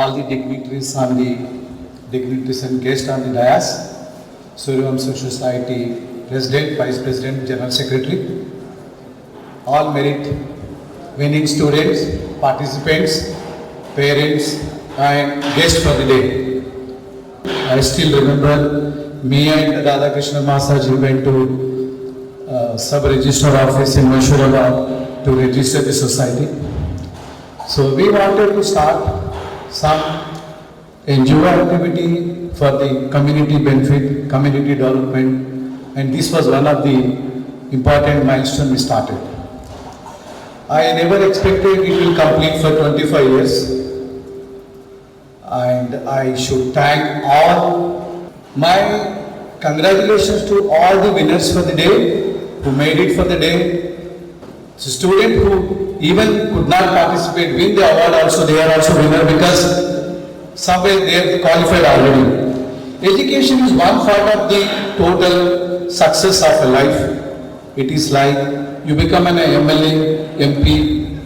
all the dignitaries and guests on the dais, Suryavamsa Society President, Vice President, General Secretary, all merit winning students, participants, parents and guests for the day. I still remember me and Radhakrishna Masaji went to sub-register office in Mashurabad to register the society. So we wanted to start some NGO activity for the community benefit, community development, and this was one of the important milestones we started. I never expected it will complete for 25 years, and I should thank all. My congratulations to all the winners for the day, who made it for the day. The student who even could not participate win the award also, they are also winner because somewhere they have qualified already. Education is one part of the total success of a life. It is like you become an MLA, MP,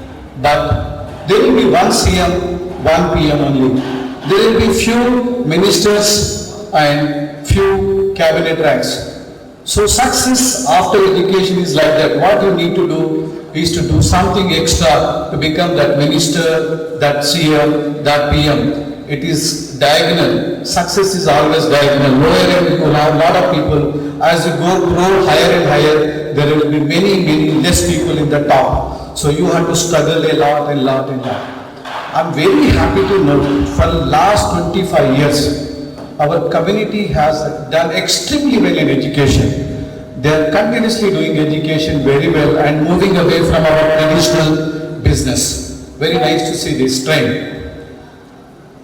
but there will be one CM, one PM only. There will be few ministers and few cabinet ranks. So success after education is like that. What you need to do is to do something extra to become that minister, that CM, that PM. It is diagonal. Success is always diagonal. Lower end, you have a lot of people. As you grow higher and higher, there will be many less people in the top. So you have to struggle a lot. I'm very happy to note for the last 25 years, our community has done extremely well in education. They are continuously doing education very well and moving away from our traditional business. Very nice to see this trend.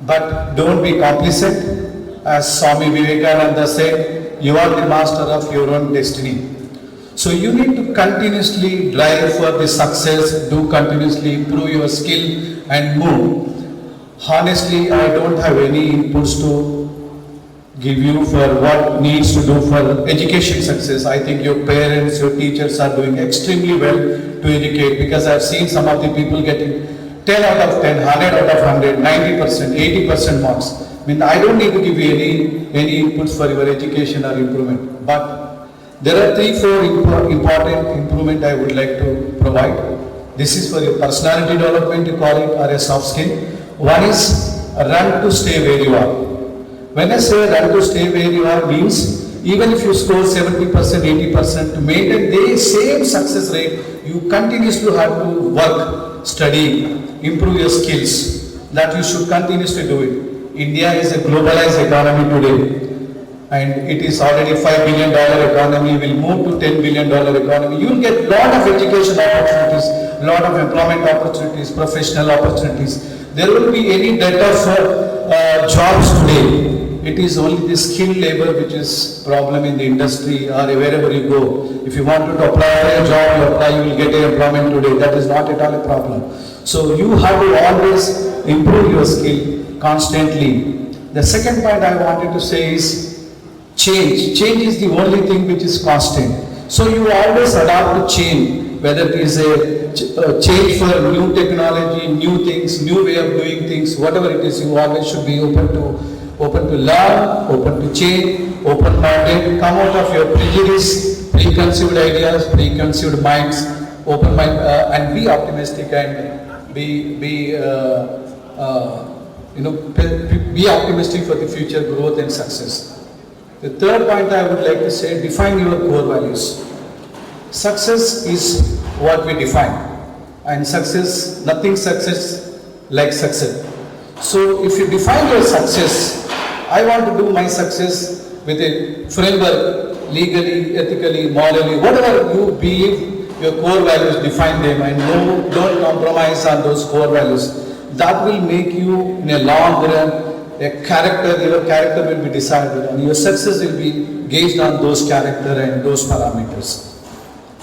But don't be complacent. As Swami Vivekananda said, you are the master of your own destiny. So you need to continuously drive for the success, do continuously improve your skill and move. Honestly, I don't have any inputs to give you for what needs to do for education success. I think your parents, your teachers are doing extremely well to educate, because I've seen some of the people getting 10 out of 10, 100 out of 100, 90%, 80% marks. I don't need to give you any inputs for your education or improvement. But there are 3-4 important improvement I would like to provide. This is for your personality development, you call it, or a soft skill. One is run to stay where you are. When I say run to stay where you are means, even if you score 70%, 80%, to maintain the same success rate, you continuously have to work, study, improve your skills. That you should continuously do it. India is a globalized economy today, and it is already $5 billion economy, will move to $10 billion economy. You will get lot of education opportunities, lot of employment opportunities, professional opportunities. There will be any data for jobs today. It is only the skilled labor which is problem in the industry or wherever you go. If you want to apply for a job, you apply, you will get an employment today. That is not at all a problem. So you have to always improve your skill constantly. The second point I wanted to say is change. Change is the only thing which is constant. So you always adapt to change, whether it is a change for new technology, new things, new way of doing things, whatever it is, you always should be open to learn, open to change, open-minded, come out of your prejudice, preconceived ideas, preconceived minds, open mind, and be optimistic and be optimistic for the future growth and success. The third point I would like to say, define your core values. Success is what we define, and success, nothing success like success. So if you define your success, I want to do my success with a framework, legally, ethically, morally, whatever you believe, your core values, define them, and don't compromise on those core values. That will make you in a long run your character will be decided, and your success will be gauged on those character and those parameters.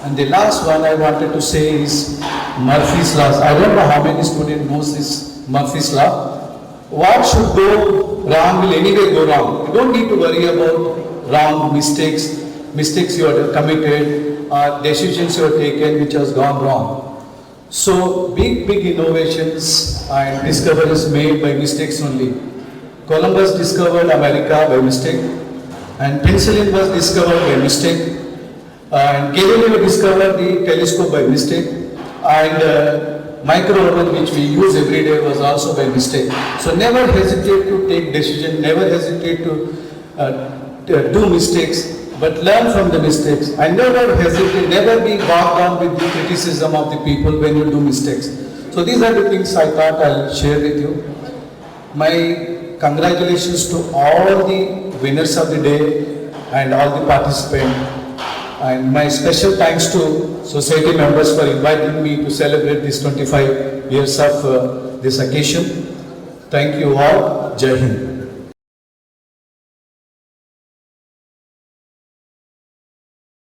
And the last one I wanted to say is Murphy's Law. I don't know how many students knows this Murphy's Law. What should go wrong will anyway go wrong. You don't need to worry about wrong mistakes you have committed, or decisions you have taken which has gone wrong. So big innovations and discoveries made by mistakes only. Columbus discovered America by mistake, and penicillin was discovered by mistake, and Galileo discovered the telescope by mistake, and micro oven which we use every day was also by mistake. So never hesitate to take decision, never hesitate to do mistakes, but learn from the mistakes, and never hesitate, never be bogged down with the criticism of the people when you do mistakes. So these are the things I thought I'll share with you. My congratulations to all the winners of the day and all the participants, and my special thanks to society members for inviting me to celebrate this 25 years of this occasion. Thank you all. Jai Hind.